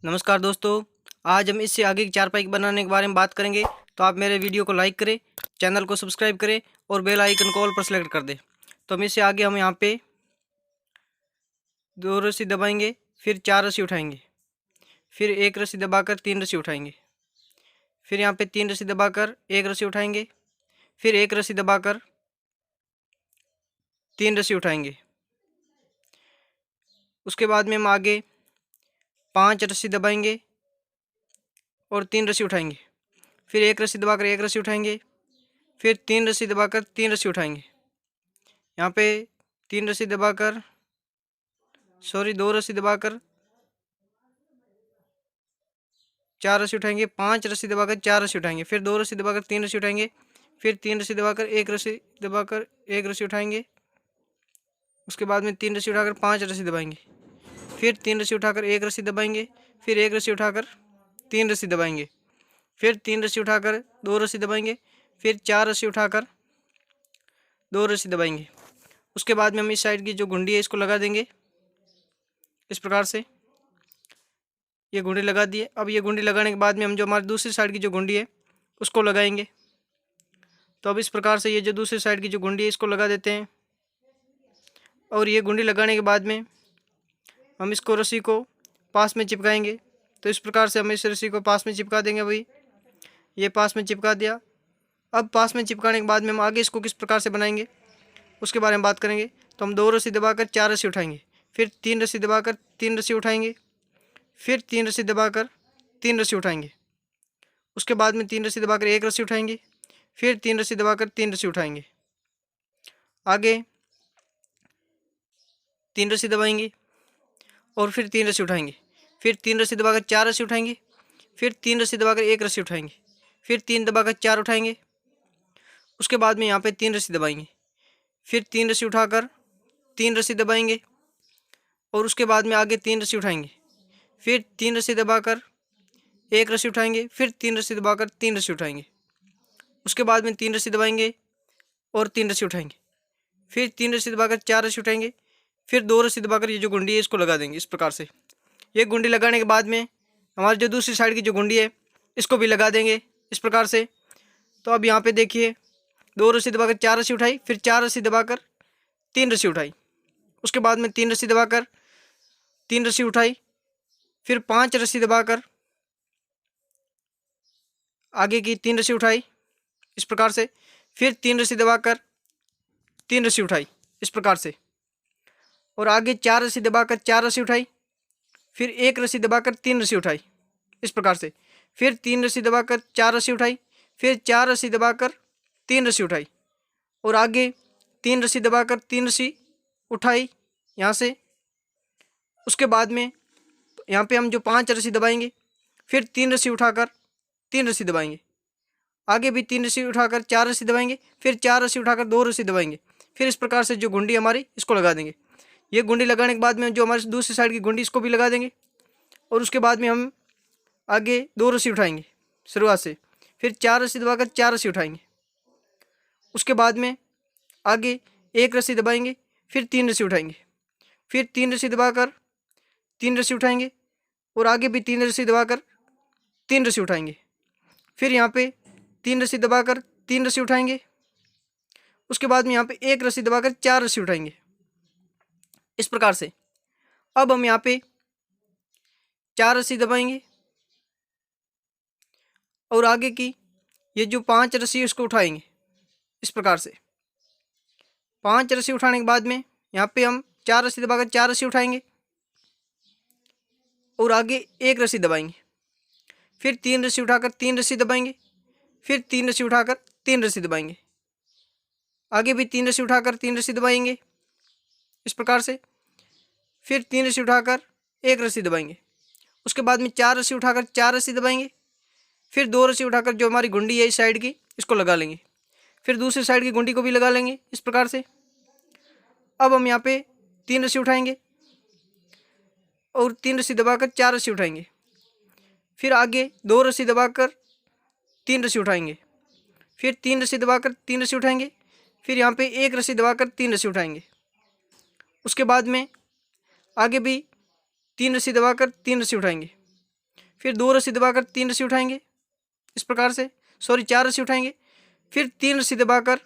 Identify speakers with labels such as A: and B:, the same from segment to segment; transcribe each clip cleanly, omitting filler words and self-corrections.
A: नमस्कार दोस्तों। आज हम इससे आगे की चारपाई बनाने के बारे में बात करेंगे। तो आप मेरे वीडियो को लाइक करें, चैनल को सब्सक्राइब करें और बेल आइकन को ऑल पर सेलेक्ट कर दें। तो हम इससे आगे हम यहाँ पे 2 रस्सी दबाएंगे, फिर 4 रस्सी उठाएंगे, फिर 1 रस्सी दबाकर 3 रस्सी उठाएंगे, फिर यहाँ पे 3 रस्सी दबाकर 1 रस्सी उठाएंगे, फिर 1 रस्सी दबाकर 3 रस्सी उठाएंगे। उसके बाद में हम आगे 5 रस्सी दबाएंगे और 3 रस्सी उठाएंगे, फिर 1 रस्सी दबाकर 1 रस्सी उठाएंगे, फिर 3 रस्सी दबाकर 3 रस्सी उठाएंगे। यहाँ पे 3 रस्सी दबाकर 2 रस्सी दबाकर 4 रस्सी उठाएंगे, 5 रस्सी दबाकर 4 रस्सी उठाएंगे, फिर 2 रस्सी दबाकर 3 रस्सी उठाएंगे, फिर 3 रस्सी दबाकर 1 रस्सी दबाकर 1 रस्सी उठाएंगे। उसके बाद में 3 रस्सी उठाकर 5 रस्सी दबाएंगे, फिर 3 रस्सी उठाकर 1 रस्सी दबाएंगे, फिर 1 रस्सी उठाकर 3 रस्सी दबाएंगे, फिर 3 रस्सी उठाकर 2 रस्सी दबाएंगे, फिर 4 रस्सी उठाकर 2 रस्सी दबाएंगे। उसके बाद में हम इस साइड की जो घुंडी है इसको लगा देंगे इस प्रकार से। ये घुंडी लगा दी है। अब ये घुंडी लगाने के बाद में हम जो हमारी दूसरी साइड की जो घुंडी है उसको लगाएंगे। तो अब इस प्रकार से ये जो दूसरी साइड की जो घुंडी है इसको लगा देते हैं। और ये घुंडी लगाने के बाद में हम इसको रस्सी को पास में चिपकाएंगे। तो इस प्रकार से हम इस रस्सी को पास में चिपका देंगे। भाई ये पास में चिपका दिया। अब पास में चिपकाने के बाद में हम आगे इसको किस प्रकार से बनाएंगे उसके बारे में बात करेंगे। तो हम 2 रस्सी दबाकर 4 रस्सी उठाएंगे, फिर 3 रस्सी दबाकर 3 रस्सी उठाएंगे, फिर 3 रस्सी दबाकर 3 रस्सी उठाएंगे। उसके बाद में 3 रस्सी दबाकर 1 रस्सी उठाएंगे, फिर 3 रस्सी दबाकर 3 रस्सी उठाएंगे। आगे 3 रस्सी दबाएंगे और फिर 3 रस्सी उठाएंगे, फिर 3 रस्सी दबाकर 4 रस्सी उठाएंगे, फिर 3 रस्सी दबाकर 1 रस्सी उठाएंगे, फिर 3 दबाकर 4 उठाएंगे। उसके बाद में यहाँ पे 3 रस्सी दबाएंगे, फिर 3 रस्सी उठाकर 3 रस्सी दबाएंगे और उसके बाद में आगे 3 रस्सी उठाएंगे, फिर 3 रस्सी दबाकर 1 रस्सी उठाएंगे, फिर 3 रस्सी दबाकर 3 रस्सी उठाएंगे। उसके बाद में 3 रस्सी दबाएंगे और 3 रस्सी उठाएंगे, फिर 3 रस्सी दबाकर 4 रस्सी उठाएंगे, फिर 2 रस्सी दबाकर ये जो गुंडी है इसको लगा देंगे इस प्रकार से। ये गुंडी लगाने के बाद में हमारी जो दूसरी साइड की जो गुंडी है इसको भी लगा देंगे इस प्रकार से। तो अब यहाँ पे देखिए 2 रस्सी दबाकर 4 रस्सी उठाई, फिर 4 रस्सी दबाकर 3 रस्सी उठाई। उसके बाद में 3 रस्सी दबाकर 3 रस्सी उठाई, फिर 5 रस्सी दबाकर आगे की 3 रस्सी उठाई इस प्रकार से, फिर 3 रस्सी दबाकर 3 रस्सी उठाई इस प्रकार से, और आगे 4 रस्सी दबाकर 4 रस्सी उठाई, फिर 1 रस्सी दबाकर 3 रस्सी उठाई इस प्रकार से, फिर 3 रस्सी दबाकर 4 रस्सी उठाई, फिर 4 रस्सी दबाकर 3 रस्सी उठाई, और आगे 3 रस्सी दबाकर 3 रस्सी उठाई यहाँ से। उसके बाद में यहाँ पे हम जो 5 रस्सी दबाएंगे, फिर 3 रस्सी उठाकर 3 रस्सी दबाएंगे, आगे भी 3 रस्सी उठाकर 4 रस्सी दबाएंगे, फिर 4 रस्सी उठाकर 2 रस्सी दबाएंगे। फिर इस प्रकार से जो गुंडी हमारी इसको लगा देंगे। ये गुंडी लगाने के बाद में जो हमारी दूसरी साइड की गुंडी इसको भी लगा देंगे। और उसके बाद में हम आगे 2 रस्सी उठाएंगे शुरुआत से, फिर 4 रस्सी दबाकर 4 रस्सी उठाएंगे। उसके बाद में आगे 1 रस्सी दबाएंगे, फिर 3 रस्सी उठाएंगे, फिर 3 रस्सी दबाकर 3 रस्सी उठाएंगे, और आगे भी 3 रस्सी दबाकर 3 रस्सी उठाएंगे। फिर यहाँ पे 3 रस्सी दबाकर 3 रस्सी उठाएंगे। उसके बाद में यहाँ पे 1 रस्सी दबाकर 4 रस्सी उठाएंगे इस प्रकार से। अब हम यहाँ पे 4 रस्सी दबाएंगे और आगे की ये जो 5 रस्सी है उसको उठाएंगे इस प्रकार से। 5 रस्सी उठाने के बाद में यहाँ पे हम 4 रस्सी दबाकर 4 रस्सी उठाएंगे और आगे 1 रस्सी दबाएंगे, फिर 3 रस्सी उठाकर 3 रस्सी दबाएंगे, फिर 3 रस्सी उठाकर 3 रस्सी दबाएंगे, आगे भी 3 रस्सी उठाकर 3 रस्सी दबाएंगे इस प्रकार से, फिर 3 रस्सी उठाकर 1 रस्सी दबाएंगे। उसके बाद में 4 रस्सी उठाकर 4 रस्सी दबाएंगे, फिर 2 रस्सी उठाकर जो हमारी गुंडी है इस साइड की इसको लगा लेंगे, फिर दूसरी साइड की गुंडी को भी लगा लेंगे इस प्रकार से। अब हम यहाँ पे 3 रस्सी उठाएंगे और 3 रस्सी दबाकर 4 रस्सी उठाएंगे, फिर आगे 2 रस्सी दबाकर 3 रस्सी उठाएंगे, फिर 3 रस्सी दबाकर 3 रस्सी उठाएंगे, फिर यहाँ पे 1 रस्सी दबाकर 3 रस्सी उठाएंगे। उसके बाद में आगे भी 3 रस्सी दबाकर 3 रस्सी उठाएंगे, फिर 2 रस्सी दबाकर 3 रस्सी उठाएंगे इस प्रकार से, सॉरी 4 रस्सी उठाएंगे, फिर 3 रस्सी दबाकर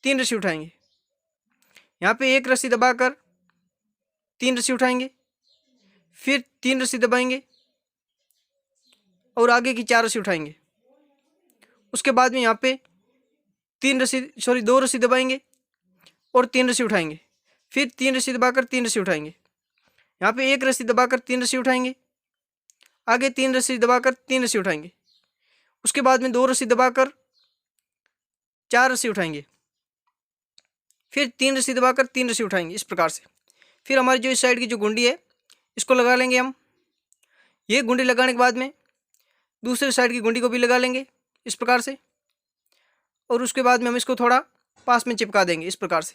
A: 3 रस्सी उठाएंगे। यहाँ पे 1 रस्सी दबाकर 3 रस्सी उठाएंगे, फिर 3 रस्सी दबाएंगे और आगे की 4 रस्सी उठाएंगे। उसके बाद में यहाँ पे 2 रस्सी दबाएंगे और 3 रस्सी उठाएंगे, फिर 3 रस्सी दबाकर 3 रस्सी उठाएंगे। यहाँ पे 1 रस्सी दबाकर 3 रस्सी उठाएंगे, आगे 3 रस्सी दबाकर 3 रस्सी उठाएंगे। उसके बाद में 2 रस्सी दबाकर 4 रस्सी उठाएंगे, फिर 3 रस्सी दबाकर 3 रस्सी उठाएंगे इस प्रकार से। फिर हमारी जो इस साइड की जो गुंडी है इसको लगा लेंगे हम। ये गुंडी लगाने के बाद में दूसरे साइड की गुंडी को भी लगा लेंगे इस प्रकार से, और उसके बाद में हम इसको थोड़ा पास में चिपका देंगे इस प्रकार से।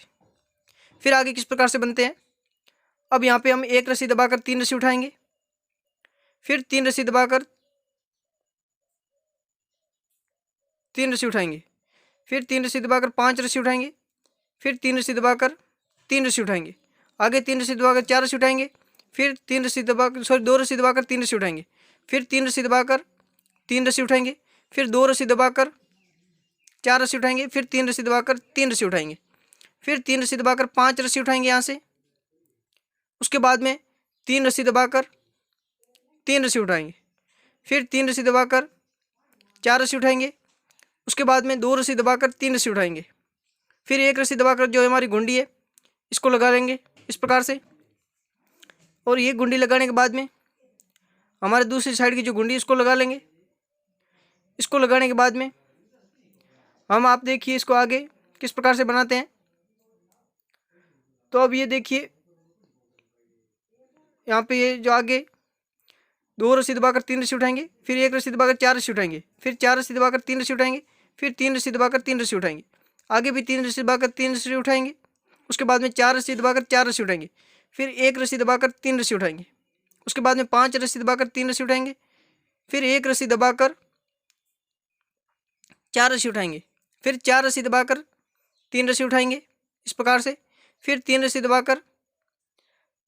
A: फिर आगे किस प्रकार से बनते हैं, अब यहाँ पे हम 1 रस्सी दबाकर 3 रस्सी उठाएंगे, फिर 3 रस्सी दबाकर 3 रस्सी उठाएंगे, फिर 3 रस्सी दबाकर 5 रस्सी उठाएंगे, फिर 3 रस्सी दबाकर 3 रस्सी उठाएंगे, आगे 3 रस्सी दबाकर 4 रस्सी उठाएंगे, फिर 2 रस्सी दबाकर 3 रस्सी उठाएंगे, फिर 3 रस्सी दबाकर 3 रस्सी उठाएंगे, फिर 2 रस्सी दबाकर 4 रस्सी उठाएंगे, फिर 3 रस्सी दबाकर 3 रस्सी उठाएंगे, फिर 3 रस्सी दबाकर 5 रस्सी उठाएंगे यहाँ से। उसके बाद में 3 रस्सी दबाकर 3 रस्सी उठाएंगे, फिर 3 रस्सी दबाकर 4 रस्सी उठाएंगे। उसके बाद में 2 रस्सी दबाकर 3 रस्सी उठाएंगे, फिर 1 रस्सी दबाकर जो हमारी गुंडी है इसको लगा लेंगे इस प्रकार से। और ये गुंडी लगाने के बाद में हमारे दूसरी साइड की जो गुंडी इसको लगा लेंगे। इसको लगाने के बाद में हम, आप देखिए इसको आगे किस प्रकार से बनाते हैं। तो अब ये देखिए यहाँ पे ये जो आगे 2 रस्सी दबाकर 3 रस्सी उठाएंगे, फिर 1 रस्सी दबाकर 4 रस्सी उठाएंगे, फिर 4 रस्सी दबाकर 3 रस्सी उठाएंगे, फिर 3 रस्सी दबाकर 3 रस्सी उठाएंगे, आगे भी 3 रस्सी दबाकर 3 रस्सी उठाएंगे। उसके बाद में 4 रस्सी दबाकर 4 रस्सी उठाएंगे, फिर 1 रस्सी दबाकर 3 रस्सी उठाएंगे। उसके बाद में 5 रस्सी दबाकर 3 रस्सी उठाएंगे, फिर 1 रस्सी दबाकर 4 रस्सी उठाएंगे, फिर 4 रस्सी दबाकर 3 रस्सी उठाएंगे इस प्रकार से, फिर 3 रस्सी दबाकर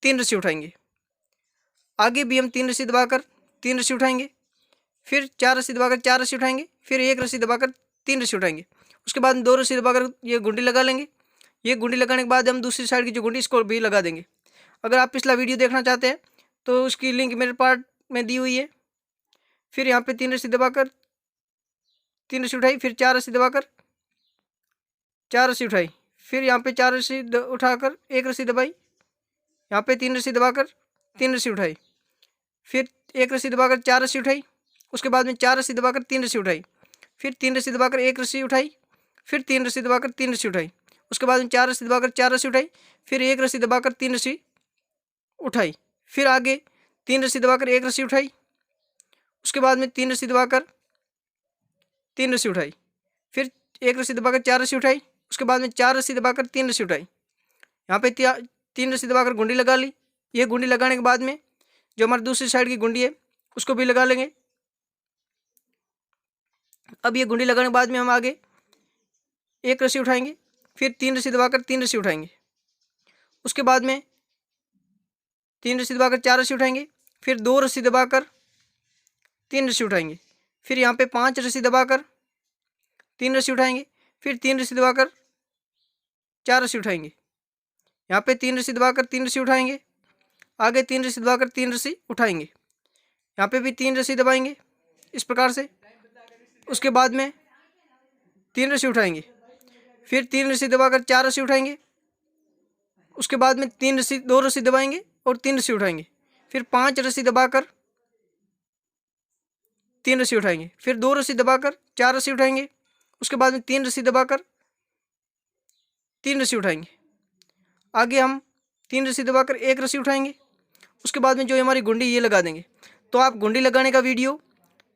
A: 3 रस्सी उठाएंगे, आगे भी हम 3 रस्सी दबाकर 3 रस्सी उठाएंगे, फिर 4 रस्सी दबाकर 4 रस्सी उठाएंगे, फिर 1 रस्सी दबाकर 3 रस्सी उठाएंगे। उसके बाद 2 रस्सी दबाकर ये गुंडी लगा लेंगे। ये गुंडी लगाने के बाद हम दूसरी साइड की जो गुंडी इसको भी लगा देंगे। अगर आप पिछला वीडियो देखना चाहते हैं तो उसकी लिंक मेरे पार्ट में दी हुई है। फिर यहाँ पे 3 रस्सी दबाकर 3 रस्सी उठाई, फिर 4 रस्सी दबाकर 4 रस्सी उठाई, फिर यहाँ पे 4 रस्सी उठाकर 1 रस्सी दबाई, यहाँ पे 3 रस्सी दबाकर 3 रस्सी उठाई, फिर 1 रस्सी दबाकर 4 रस्सी उठाई। उसके बाद में 4 रस्सी दबाकर 3 रस्सी उठाई, फिर 3 रस्सी दबाकर 1 रस्सी उठाई, फिर 3 रस्सी दबाकर 3 रस्सी उठाई। उसके बाद में 4 रस्सी दबाकर 4 रस्सी उठाई, फिर 1 रस्सी दबाकर 3 रस्सी उठाई, फिर आगे 3 रस्सी दबाकर 1 रस्सी उठाई। उसके बाद में 3 रस्सी दबाकर 3 रस्सी उठाई, फिर 1 रस्सी दबाकर 4 रस्सी उठाई। उसके बाद में 4 रस्सी दबाकर 3 रस्सी उठाई। यहाँ पे 3 रस्सी दबाकर गुंडी लगा ली। ये गुंडी लगाने के बाद में जो हमारी दूसरी साइड की गुंडी है उसको भी लगा लेंगे। अब ये गुंडी लगाने के बाद में हम आगे 1 रस्सी उठाएंगे, फिर 3 रस्सी दबाकर 3 रस्सी उठाएंगे। उसके बाद में 3 रस्सी दबाकर 4 रस्सी उठाएंगे, फिर 2 रस्सी दबाकर 3 रस्सी उठाएंगे, फिर यहाँ पे 5 रस्सी दबाकर 3 रस्सी उठाएंगे, फिर 3 रस्सी दबाकर 4 रस्सी उठाएंगे, यहाँ पे 3 रस्सी दबाकर 3 रस्सी उठाएंगे, आगे 3 रस्सी दबाकर 3 रस्सी उठाएंगे, यहाँ पे भी 3 रस्सी दबाएंगे इस प्रकार से। उसके बाद में 3 रस्सी उठाएंगे, फिर 3 रस्सी दबाकर 4 रस्सी उठाएंगे। उसके बाद में 2 रस्सी दबाएंगे और 3 रस्सी उठाएंगे, फिर 5 रस्सी दबाकर 3 रस्सी उठाएंगे, फिर 2 रस्सी दबाकर 4 रस्सी उठाएंगे। उसके बाद में 3 रस्सी दबाकर 3 रस्सी उठाएंगे, आगे हम 3 रस्सी दबाकर 1 रस्सी उठाएंगे। उसके बाद में जो हमारी गुंडी ये लगा देंगे। तो आप गुंडी लगाने का वीडियो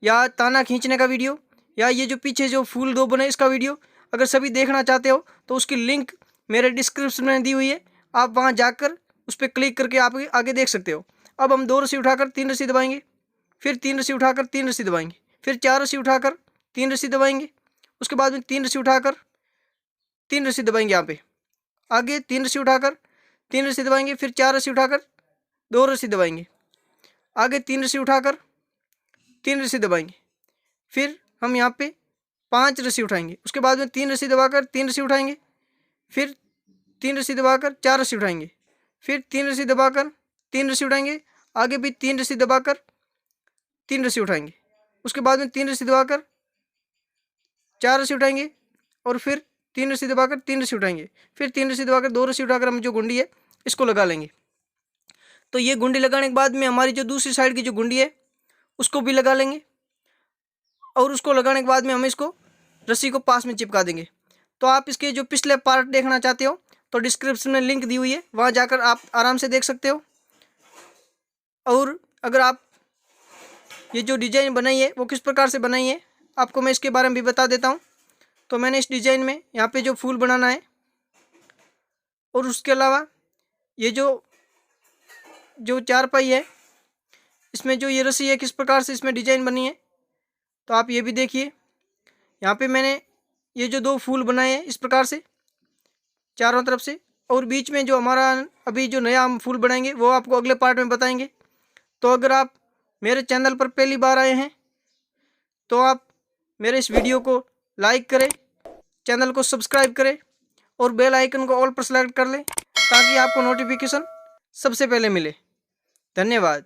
A: या ताना खींचने का वीडियो या ये जो पीछे जो फूल 2 बने इसका वीडियो अगर सभी देखना चाहते हो तो उसकी लिंक मेरे डिस्क्रिप्शन में दी हुई है, आप वहाँ जाकर उस पर क्लिक करके आप आगे देख सकते हो। अब हम 2 रस्सी उठाकर 3 रस्सी दबाएंगे, फिर 3 रस्सी उठाकर 3 रस्सी दबाएंगे, फिर 4 रस्सी उठाकर 3 रस्सी दबाएंगे। उसके बाद में 3 रस्सी उठाकर 3 रस्सी दबाएंगे, यहाँ पे आगे 3 रस्सी उठाकर 3 रस्सी दबाएंगे, फिर 4 रस्सी उठाकर 2 रस्सी दबाएंगे, आगे 3 रस्सी उठाकर 3 रस्सी दबाएंगे। फिर हम यहाँ पे 5 रस्सी उठाएंगे। उसके बाद में 3 रस्सी दबाकर 3 रस्सी उठाएंगे। फिर 3 रस्सी दबाकर 4 रस्सी उठाएंगे। फिर 3 रस्सी दबाकर 3 रस्सी उठाएंगे। आगे भी 3 रस्सी दबाकर 3 रस्सी उठाएंगे। उसके बाद में 3 रस्सी दबाकर 4 रस्सी उठाएंगे और फिर 3 रस्सी दबाकर 3 रस्सी उठाएंगे। फिर 3 रस्सी दबाकर 2 रस्सी उठाकर हम जो गुंडी है इसको लगा लेंगे। तो ये गुंडी लगाने के बाद में हमारी जो दूसरी साइड की जो गुंडी है उसको भी लगा लेंगे और उसको लगाने के बाद में हम इसको रस्सी को पास में चिपका देंगे। तो आप इसके जो पिछले पार्ट देखना चाहते हो तो डिस्क्रिप्शन में लिंक दी हुई है, वहाँ जाकर आप आराम से देख सकते हो। और अगर आप ये जो डिज़ाइन बनाई है वो किस प्रकार से बनाई है आपको मैं इसके बारे में भी बता देता हूँ। तो मैंने इस डिज़ाइन में यहाँ पे जो फूल बनाना है और उसके अलावा ये जो चारपाई है इसमें जो ये रस्सी है किस प्रकार से इसमें डिज़ाइन बनी है तो आप ये भी देखिए। यहाँ पे मैंने ये जो 2 फूल बनाए हैं इस प्रकार से चारों तरफ से, और बीच में जो हमारा अभी जो नया हम फूल बनाएंगे वो आपको अगले पार्ट में बताएंगे। तो अगर आप मेरे चैनल पर पहली बार आए हैं तो आप मेरे इस वीडियो को लाइक करें, चैनल को सब्सक्राइब करें और बेल आइकन को ऑल पर सेलेक्ट कर लें ताकि आपको नोटिफिकेशन सबसे पहले मिले। धन्यवाद।